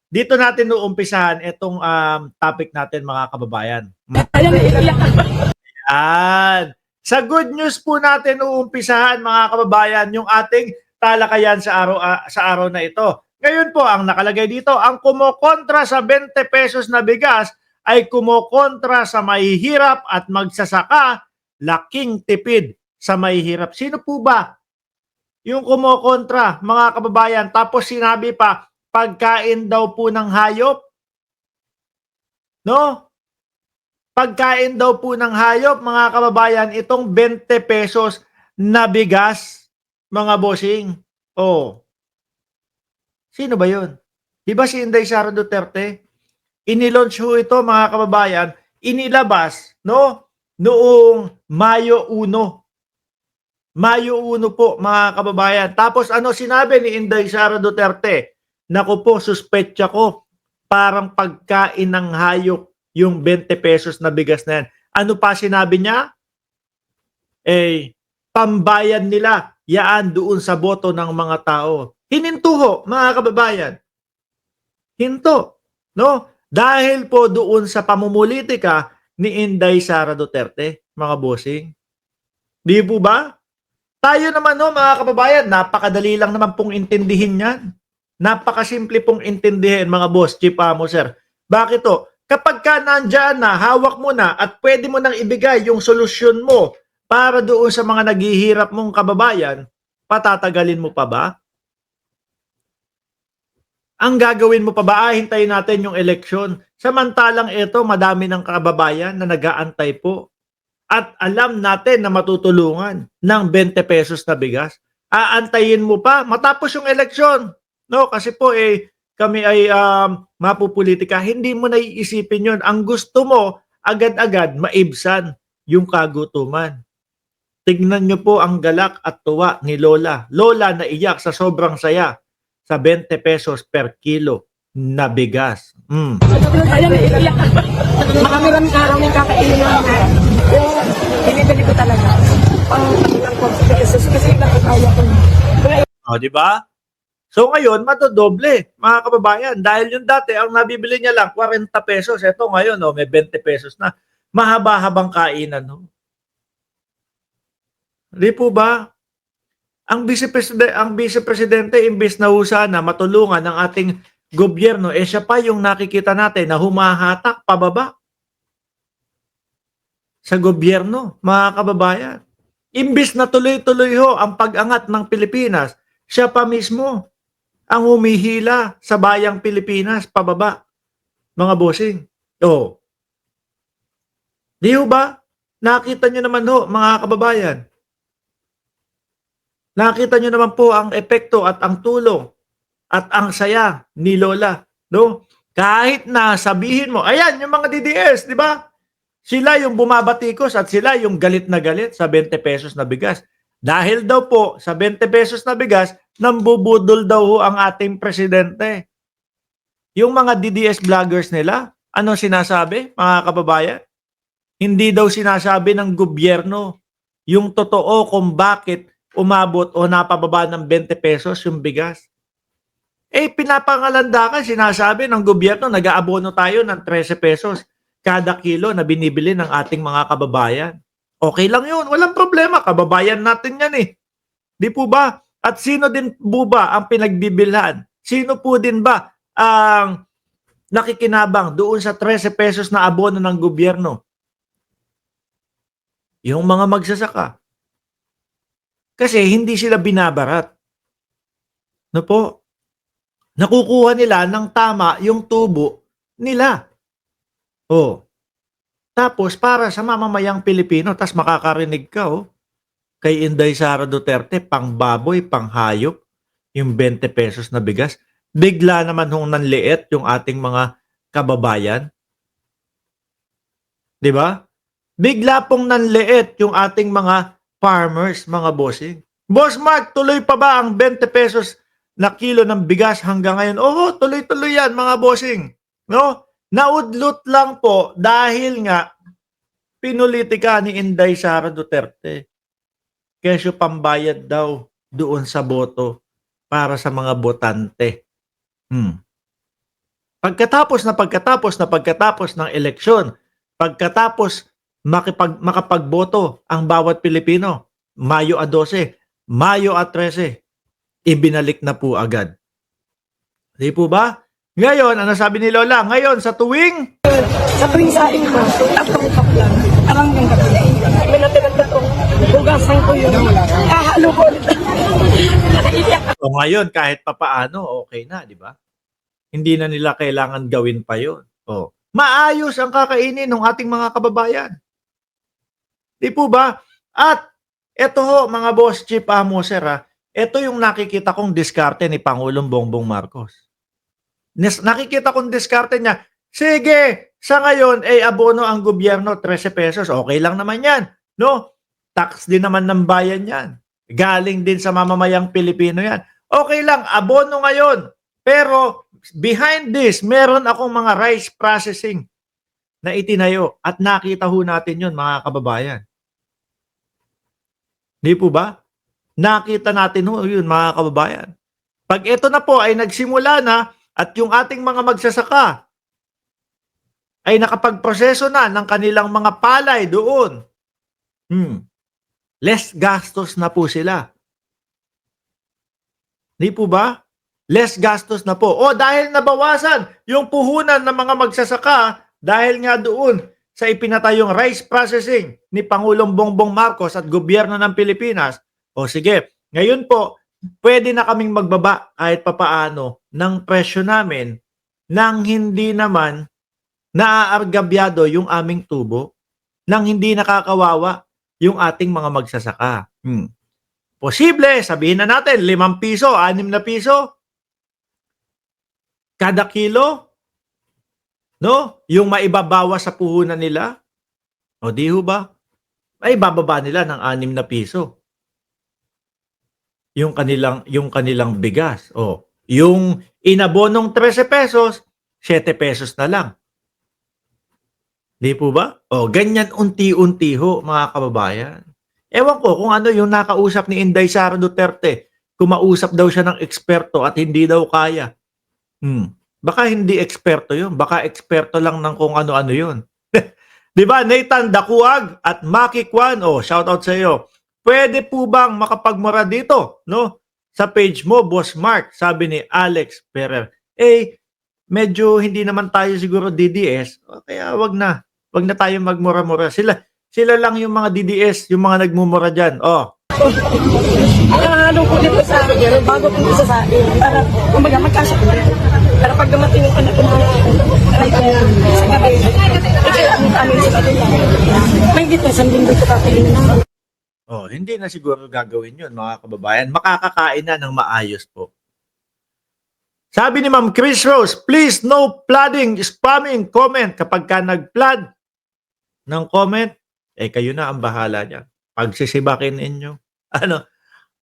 dito natin uumpisahan itong topic natin mga kababayan. Yan. Sa good news po natin uumpisahan mga kababayan yung ating talakayan sa araw na ito. Ngayon po ang nakalagay dito, ang kumokontra sa 20 pesos na bigas ay kumokontra sa mahihirap at magsasaka, laking tipid sa mahihirap. Sino po ba yung kumokontra mga kababayan? Tapos sinabi pa, pagkain daw po ng hayop, no? Pagkain daw po ng hayop, mga kababayan, itong 20 pesos na bigas, mga bossing. Oh, sino ba yun? Di ba si Inday Sara Duterte? Inilaunch ho ito, mga kababayan, inilabas, no? Noong Mayo 1. Mayo 1 po, mga kababayan. Tapos ano sinabi ni Inday Sara Duterte? Naku po, suspetya ko, parang pagkain ng hayop yung 20 pesos na bigas na yan. Ano pa sinabi niya? Pambayan nila yaan doon sa boto ng mga tao. Hininto mga kababayan. Hinto. No? Dahil po doon sa pamumulitika ni Inday Sara Duterte, mga bossing. Di po ba? Tayo naman mga kababayan, napakadali lang naman pong intindihin yan. Napakasimple pong intindihin mga boss, Chief Amo, sir. Bakit to? Kapag ka nandyan na, hawak mo na at pwede mo nang ibigay yung solusyon mo para doon sa mga naghihirap mong kababayan, patatagalin mo pa ba? Ang gagawin mo pa ba? Hintayin natin yung eleksyon. Samantalang ito, madami ng kababayan na nag-aantay po. At alam natin na matutulungan ng 20 pesos na bigas. Aantayin mo pa matapos yung eleksyon. No, kasi po kami ay mapupolitika. Hindi mo na iisipin yun. Ang gusto mo, agad-agad maibsan yung kagutuman. Tignan nyo po ang galak at tuwa ni Lola. Lola na iyak sa sobrang saya sa 20 pesos per kilo na bigas. Ayan, iiyak. Makamiraming araw na yung kakainin lang. Binibili ko talaga. Kasi nakakaya ko. O, di ba? So ngayon, matodoble, mga kababayan. Dahil yung dati, ang nabibili niya lang, 40 pesos. Ito ngayon, may 20 pesos na. Mahaba-habang kainan. No? Di po ba? Ang vice-presidente, imbis na sana matulungan ng ating gobyerno, siya pa yung nakikita natin na humahatak pababa sa gobyerno, mga kababayan. Imbis na tuloy-tuloy ho ang pag-angat ng Pilipinas, siya pa mismo ang humihila sa bayang Pilipinas pababa, mga bossing. Oh. Di ho ba? Nakita nyo naman ho, mga kababayan. Nakita nyo naman po ang epekto at ang tulong at ang saya ni Lola. No? Kahit na sabihin mo, ayan, yung mga DDS, di ba? Sila yung bumabatikos at sila yung galit na galit sa 20 pesos na bigas. Dahil daw po sa 20 pesos na bigas, nambubudol daw ho ang ating presidente. Yung mga DDS vloggers nila, ano sinasabi, mga kababayan? Hindi daw sinasabi ng gobyerno yung totoo kung bakit umabot o napababa ng 20 pesos yung bigas. Pinapangalandakan, sinasabi ng gobyerno, nag-aabono tayo ng 13 pesos kada kilo na binibili ng ating mga kababayan. Okay lang yun, walang problema, kababayan natin yan Di po ba? At sino din po ba ang pinagbibilhan? Sino po din ba ang nakikinabang doon sa 13 pesos na abono ng gobyerno? Yung mga magsasaka. Kasi hindi sila binabarat. No po? Nakukuha nila ng tama yung tubo nila. Tapos para sa mamamayang Pilipino, tas makakarinig ka kay Inday Sara Duterte, pang baboy, pang hayop, yung 20 pesos na bigas. Bigla naman nanliit yung ating mga kababayan. Di ba? Bigla pong nanliit yung ating mga farmers, mga bossing. Boss Mark, tuloy pa ba ang 20 pesos na kilo ng bigas hanggang ngayon? Oo, tuloy-tuloy yan, mga bossing. No? Naudlot lang po dahil nga pinulitika ni Inday Sara Duterte. Kesyo pambayad daw doon sa boto para sa mga botante. pagkatapos ng eleksyon, pagkatapos makapagboto ang bawat Pilipino, Mayo a 12, Mayo a 13, ibinalik na po agad. Di po ba? Ngayon, ano sabi ni Lola? Ngayon, sa tuwing Sa tuwing saing ko, tatong top lang. Parang yung gabi. May natira na itong hugasan ko yun. Hahalo ko ulit. Nakaiyak. o ngayon, kahit papaano, okay na, di ba? Hindi na nila kailangan gawin pa yun. O, maayos ang kakainin ng ating mga kababayan. Di po ba? At eto ho, mga boss, Chief Amoser, ito yung nakikita kong diskarte ni Pangulong Bongbong Marcos. Nakikita kong diskarte niya, sige, sa ngayon, abono ang gobyerno, 13 pesos. Okay lang naman yan. No? Tax din naman ng bayan yan. Galing din sa mamamayang Pilipino yan. Okay lang, abono ngayon. Pero behind this, meron akong mga rice processing na itinayo at nakita ho natin yun, mga kababayan. Di po ba? Nakita natin ho yun, mga kababayan. Pag ito na po ay nagsimula na at yung ating mga magsasaka ay nakapagproseso na ng kanilang mga palay doon, less gastos na po sila. Di po ba? Less gastos na po. O dahil nabawasan yung puhunan ng mga magsasaka dahil nga doon sa ipinatayong rice processing ni Pangulong Bongbong Marcos at gobyerno ng Pilipinas, o sige, ngayon po, pwede na kaming magbaba kahit papaano ng presyo namin nang hindi naman naaargabyado yung aming tubo, nang hindi nakakawawa yung ating mga magsasaka. Posible, sabihin na natin, 5 piso, 6 na piso, kada kilo, no? Yung maibabawas sa puhunan nila, o di ho ba? Ay bababa nila ng 6 na piso. Yung kanilang bigas. O, yung inabonong 13 pesos, 7 pesos na lang. Di po ba? O, ganyan unti-unti ho, mga kababayan. Ewan ko kung ano yung nakausap ni Inday Sara Duterte. Kumausap daw siya ng eksperto at hindi daw kaya. Baka hindi eksperto yun. Baka eksperto lang ng kung ano-ano yun. Di ba? Nathan Dakuag at Maki Kwan. O, shout out sa iyo. Pwede po bang makapagmura dito? No? Sa page mo, Boss Mark, sabi ni Alex Ferrer. Medyo hindi naman tayo siguro DDS. Kaya wag na. Wag na tayo magmura-mura. Sila lang yung mga DDS, yung mga nagmumura dyan. Hahalo ko dito sa bago ko sa saing. Para kumbaga magkasya ko. Para pag dumating yung anak ko sa gabi. Ang amin sa gabi. May dito, isang linggo ko papilin naman. Hindi na siguro gagawin yun, mga kababayan. Makakakain na ng maayos po. Sabi ni Ma'am Chris Rose, please no flooding, spamming, comment. Kapag ka nag-flood ng comment, kayo na ang bahala niyan. Pagsisibakin ninyo.